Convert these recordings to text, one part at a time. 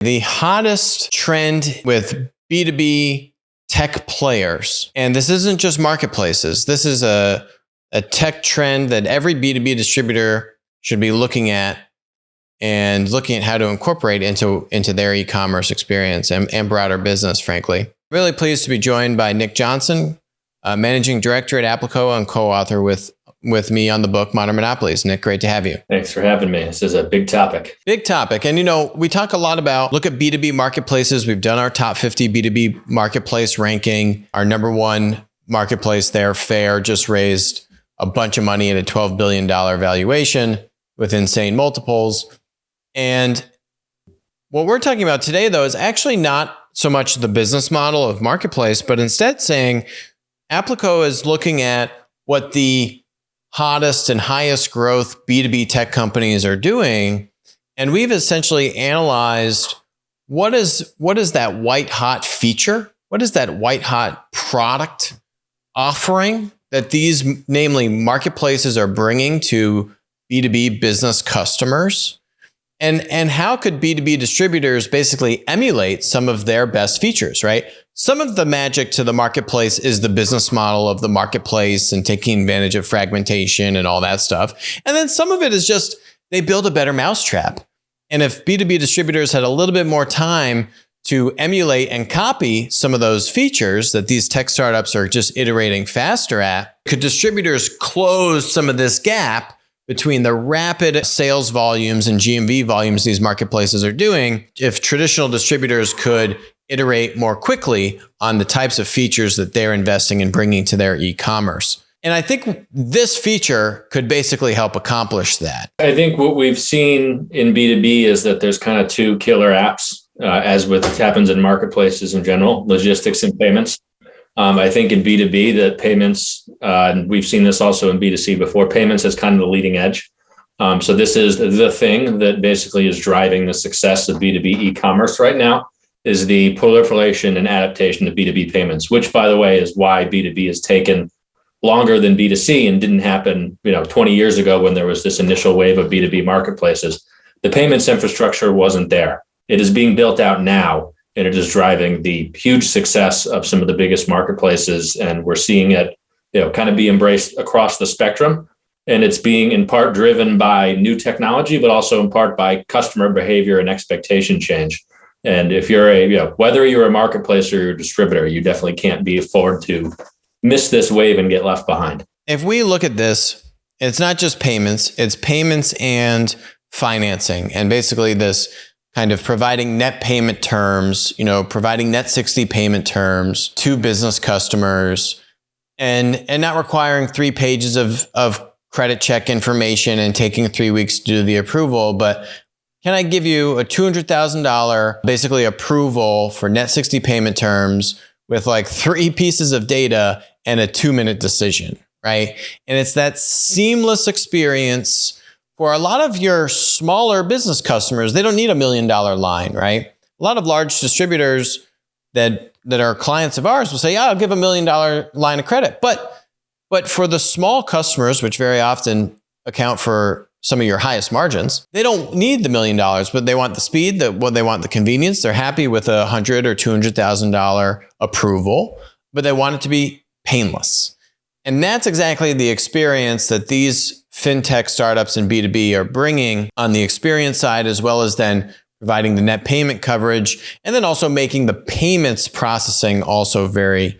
The hottest trend with B2B tech players, and this isn't just marketplaces, this is a tech trend that every B2B distributor should be looking at and looking at how to incorporate into their e-commerce experience and broader business, frankly. Really pleased to be joined by Nick Johnson, Managing Director at Applico and co-author with me on the book, Modern Monopolies. Nick, great to have you. Thanks for having me. This is a big topic. Big topic. And, we talk a lot about, look at B2B marketplaces. We've done our top 50 B2B marketplace ranking. Our number one marketplace there, Fair, just raised a bunch of money at a $12 billion valuation with insane multiples. And what we're talking about today, though, is actually not so much the business model of marketplace, but instead saying Applico is looking at what the hottest and highest growth B2B tech companies are doing. And we've essentially analyzed what is that white hot feature? What is that white hot product offering that these, namely marketplaces, are bringing to B2B business customers? And how could B2B distributors basically emulate some of their best features, right? Some of the magic to the marketplace is the business model of the marketplace and taking advantage of fragmentation and all that stuff. And then some of it is just they build a better mousetrap. And if B2B distributors had a little bit more time to emulate and copy some of those features that these tech startups are just iterating faster at, could distributors close some of this gap between the rapid sales volumes and GMV volumes these marketplaces are doing, if traditional distributors could iterate more quickly on the types of features that they're investing in bringing to their e-commerce. And I think this feature could basically help accomplish that. I think what we've seen in B2B is that there's kind of two killer apps, as with what happens in marketplaces in general, logistics and payments. I think in B2B that payments, and we've seen this also in B2C before, payments is kind of the leading edge. So this is the thing that basically is driving the success of B2B e-commerce right now, is the proliferation and adaptation of B2B payments, which, by the way, is why B2B has taken longer than B2C and didn't happen 20 years ago when there was this initial wave of B2B marketplaces. The payments infrastructure wasn't there. It is being built out now. And it is driving the huge success of some of the biggest marketplaces. And we're seeing it, kind of be embraced across the spectrum. And it's being in part driven by new technology, but also in part by customer behavior and expectation change. And if you're whether you're a marketplace or you're a distributor, you definitely can't afford to miss this wave and get left behind. If we look at this, it's not just payments, it's payments and financing. And basically this kind of providing net payment terms, providing net 60 payment terms to business customers and not requiring 3 pages of credit check information and taking 3 weeks to do the approval. But can I give you a $200,000 basically approval for net 60 payment terms with like 3 pieces of data and a 2-minute decision, right? And it's that seamless experience. For a lot of your smaller business customers, they don't need $1 million line, right? A lot of large distributors that are clients of ours will say, yeah, I'll give $1 million line of credit. But for the small customers, which very often account for some of your highest margins, they don't need the $1 million, but they want the speed, they want the convenience. They're happy with a $100,000 or $200,000 approval, but they want it to be painless. And that's exactly the experience that these fintech startups and B2B are bringing on the experience side, as well as then providing the net payment coverage, and then also making the payments processing also very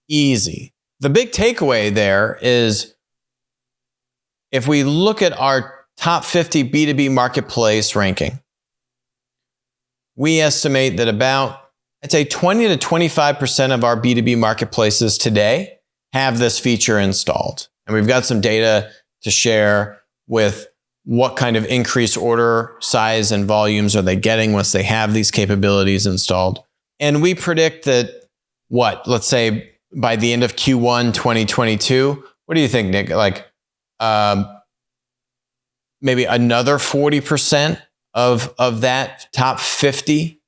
easy. The big takeaway there is if we look at our top 50 B2B marketplace ranking, we estimate that about, I'd say 20 to 25% of our B2B marketplaces today have this feature installed. And we've got some data to share with what kind of increased order size and volumes are they getting once they have these capabilities installed. And we predict that, let's say by the end of Q1 2022, what do you think, Nick? Like maybe another 40% of that top 50,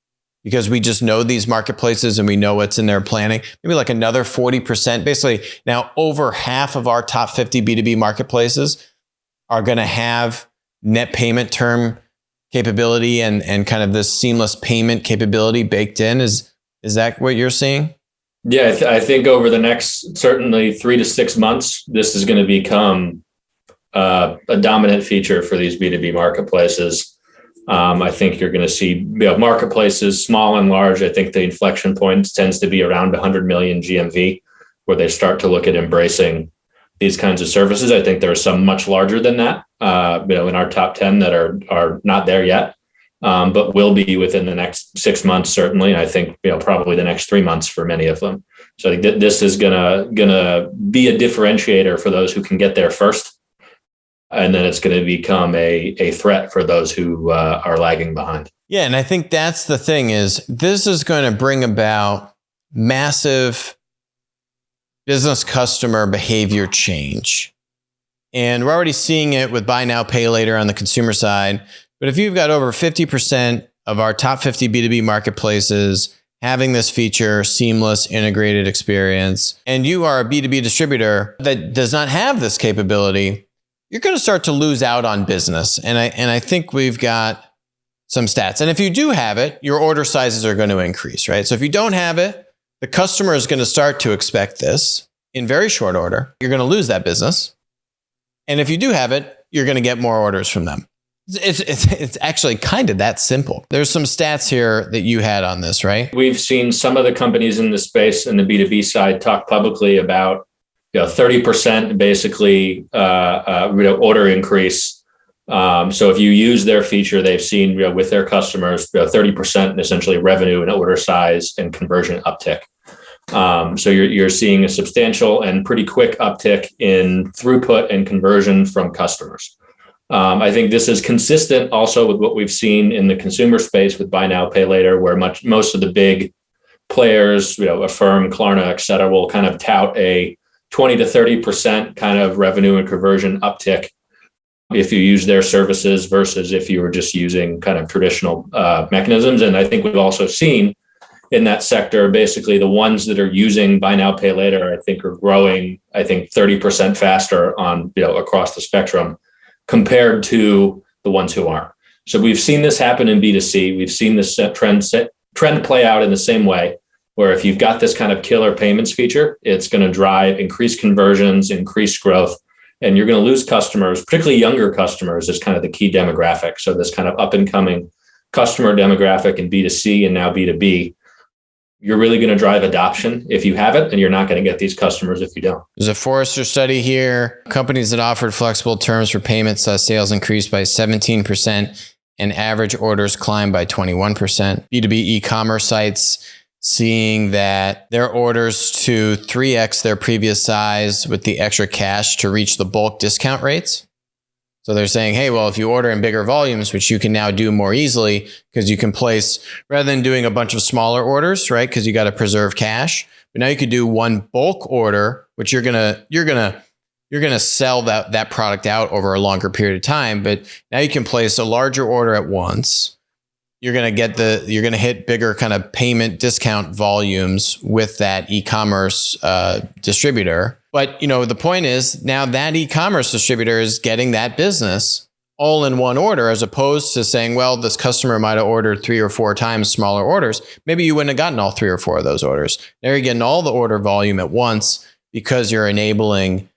because we just know these marketplaces and we know what's in their planning, maybe like another 40%. Basically, now over half of our top 50 B2B marketplaces are going to have net payment term capability and kind of this seamless payment capability baked in. Is that what you're seeing? Yeah, I think over the next certainly 3 to 6 months, this is going to become a dominant feature for these B2B marketplaces. I think you're going to see marketplaces, small and large. I think the inflection point tends to be around 100 million GMV, where they start to look at embracing these kinds of services. I think there are some much larger than that, in our top 10 that are not there yet, but will be within the next 6 months, certainly. And I think, probably the next 3 months for many of them. So I think that this is gonna be a differentiator for those who can get there first. And then it's going to become a threat for those who are lagging behind. Yeah. And I think that's the thing is this is going to bring about massive business customer behavior change. And we're already seeing it with buy now, pay later on the consumer side. But if you've got over 50% of our top 50 B2B marketplaces having this feature, seamless, integrated experience, and you are a B2B distributor that does not have this capability, you're going to start to lose out on business. And I think we've got some stats. And if you do have it, your order sizes are going to increase, right? So if you don't have it, the customer is going to start to expect this in very short order. You're going to lose that business. And if you do have it, you're going to get more orders from them. It's actually kind of that simple. There's some stats here that you had on this, right? We've seen some of the companies in the space in the B2B side talk publicly about 30% basically order increase. So if you use their feature, they've seen with their customers 30% essentially revenue and order size and conversion uptick. So you're seeing a substantial and pretty quick uptick in throughput and conversion from customers. I think this is consistent also with what we've seen in the consumer space with buy now, pay later, where most of the big players, Affirm, Klarna, et cetera, will kind of tout a 20 to 30% kind of revenue and conversion uptick if you use their services versus if you were just using kind of traditional mechanisms. And I think we've also seen in that sector, basically the ones that are using buy now, pay later, I think are growing, 30% faster on, across the spectrum compared to the ones who aren't. So we've seen this happen in B2C. We've seen this trend play out in the same way, where if you've got this kind of killer payments feature, it's going to drive increased conversions, increased growth, and you're going to lose customers, particularly younger customers is kind of the key demographic. So this kind of up and coming customer demographic in B2C and now B2B, you're really going to drive adoption if you have it, and you're not going to get these customers if you don't. There's a Forrester study here. Companies that offered flexible terms for payments saw sales increase by 17% and average orders climbed by 21%. B2B e-commerce sites seeing that their orders to 3x their previous size with the extra cash to reach the bulk discount rates. So they're saying, hey, well, if you order in bigger volumes, which you can now do more easily because you can place, rather than doing a bunch of smaller orders, right? Because you got to preserve cash. But now you could do one bulk order, which you're gonna sell that product out over a longer period of time. But now you can place a larger order at once. You're going to hit bigger kind of payment discount volumes with that e-commerce distributor. But, the point is now that e-commerce distributor is getting that business all in one order, as opposed to saying, well, this customer might have ordered 3 or 4 times smaller orders. Maybe you wouldn't have gotten all 3 or 4 of those orders. Now you're getting all the order volume at once because you're enabling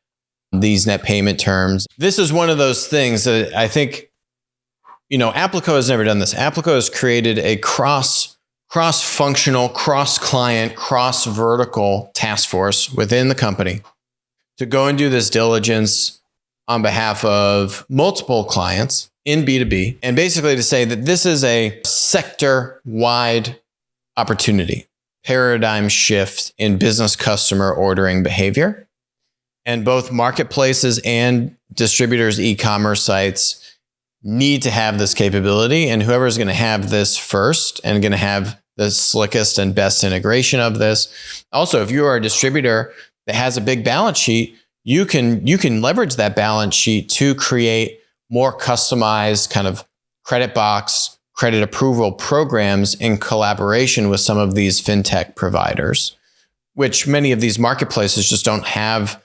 these net payment terms. This is one of those things that I think, Applico has never done this. Applico has created a cross-functional, cross-client, cross-vertical task force within the company to go and do this diligence on behalf of multiple clients in B2B, and basically to say that this is a sector-wide opportunity, paradigm shift in business customer ordering behavior. And both marketplaces and distributors, e-commerce sites need to have this capability, and whoever is going to have this first and going to have the slickest and best integration of this. Also, if you are a distributor that has a big balance sheet, you can leverage that balance sheet to create more customized kind of credit box, credit approval programs in collaboration with some of these fintech providers, which many of these marketplaces just don't have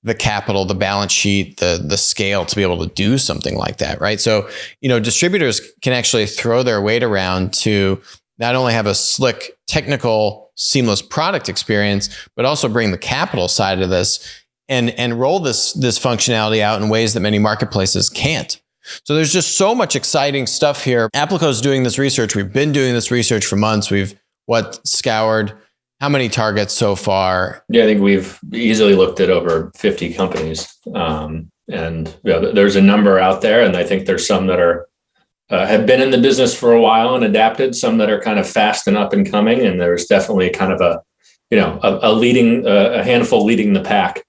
the capital, the balance sheet, the scale to be able to do something like that, right? So, distributors can actually throw their weight around to not only have a slick, technical, seamless product experience, but also bring the capital side of this and roll this functionality out in ways that many marketplaces can't. So there's just so much exciting stuff here. Applico is doing this research. We've been doing this research for months. We've scoured how many targets so far? Yeah, I think we've easily looked at over 50 companies. There's a number out there, and I think there's some that are have been in the business for a while and adapted, some that are kind of fast and up and coming, and there's definitely kind of a handful leading the pack,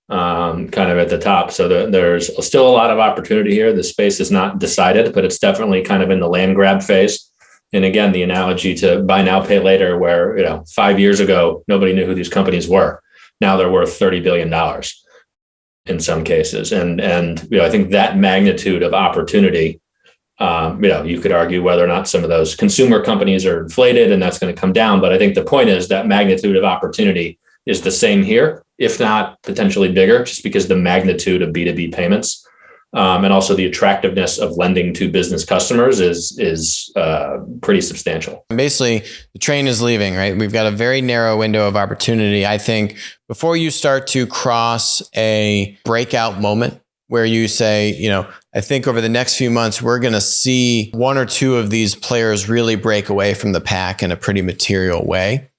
kind of at the top. So there's still a lot of opportunity here. The space is not decided, but it's definitely kind of in the land grab phase. And again, the analogy to buy now, pay later, where 5 years ago nobody knew who these companies were. Now they're worth $30 billion in some cases, and I think that magnitude of opportunity. You could argue whether or not some of those consumer companies are inflated and that's going to come down. But I think the point is that magnitude of opportunity is the same here, if not potentially bigger, just because the magnitude of B2B payments and also the attractiveness of lending to business customers is pretty substantial. Basically, the train is leaving, right? We've got a very narrow window of opportunity. I think before you start to cross a breakout moment where you say, I think over the next few months, we're going to see one or two of these players really break away from the pack in a pretty material way.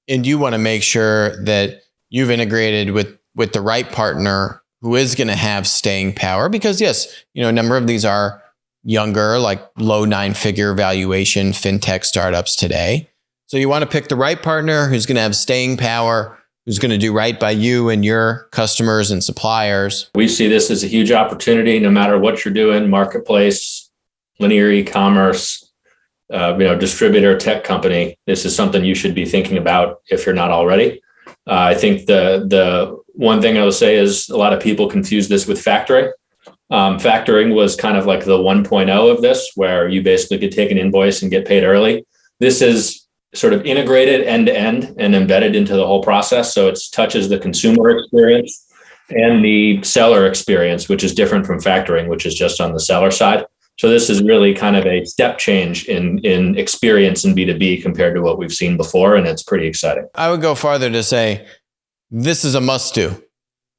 And you want to make sure that you've integrated with the right partner who is going to have staying power, because yes, a number of these are younger, like low 9-figure valuation fintech startups today. So you want to pick the right partner who's going to have staying power, who's going to do right by you and your customers and suppliers. We see this as a huge opportunity, no matter what you're doing, marketplace, linear e-commerce, distributor, tech company. This is something you should be thinking about if you're not already. I think the one thing I will say is a lot of people confuse this with factoring. Factoring was kind of like the 1.0 of this, where you basically could take an invoice and get paid early. This is sort of integrated end to end and embedded into the whole process. So it touches the consumer experience and the seller experience, which is different from factoring, which is just on the seller side. So this is really kind of a step change in experience in B2B compared to what we've seen before. And it's pretty exciting. I would go farther to say, this is a must do.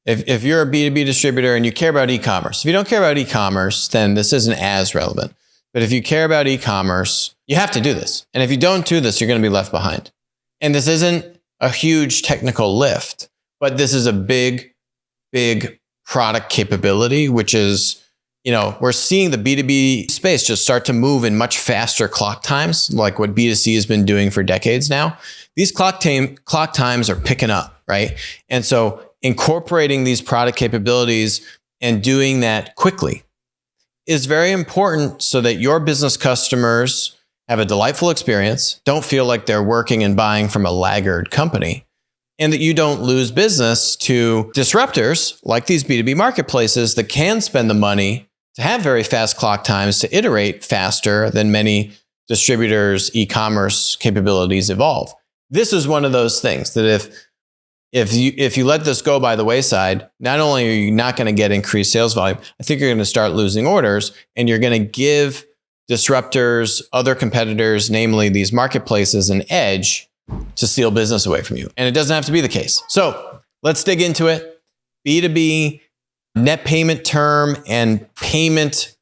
If you're a B2B distributor and you care about e-commerce, if you don't care about e-commerce, then this isn't as relevant. But if you care about e-commerce, you have to do this. And if you don't do this, you're going to be left behind. And this isn't a huge technical lift, but this is a big, big product capability, which is, we're seeing the B2B space just start to move in much faster clock times, like what B2C has been doing for decades now. These clock times are picking up, right? And so incorporating these product capabilities and doing that quickly is very important so that your business customers have a delightful experience, don't feel like they're working and buying from a laggard company, and that you don't lose business to disruptors like these B2B marketplaces that can spend the money to have very fast clock times to iterate faster than many distributors' e-commerce capabilities evolve. This is one of those things that if you let this go by the wayside, not only are you not going to get increased sales volume, I think you're going to start losing orders, and you're going to give disruptors, other competitors, namely these marketplaces, an edge to steal business away from you. And it doesn't have to be the case. So let's dig into it. B2B, net payment term and payment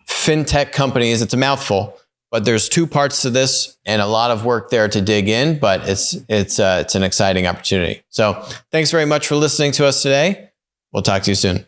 fintech companies. It's a mouthful, but there's two parts to this and a lot of work there to dig in, but it's an exciting opportunity. So thanks very much for listening to us today. We'll talk to you soon.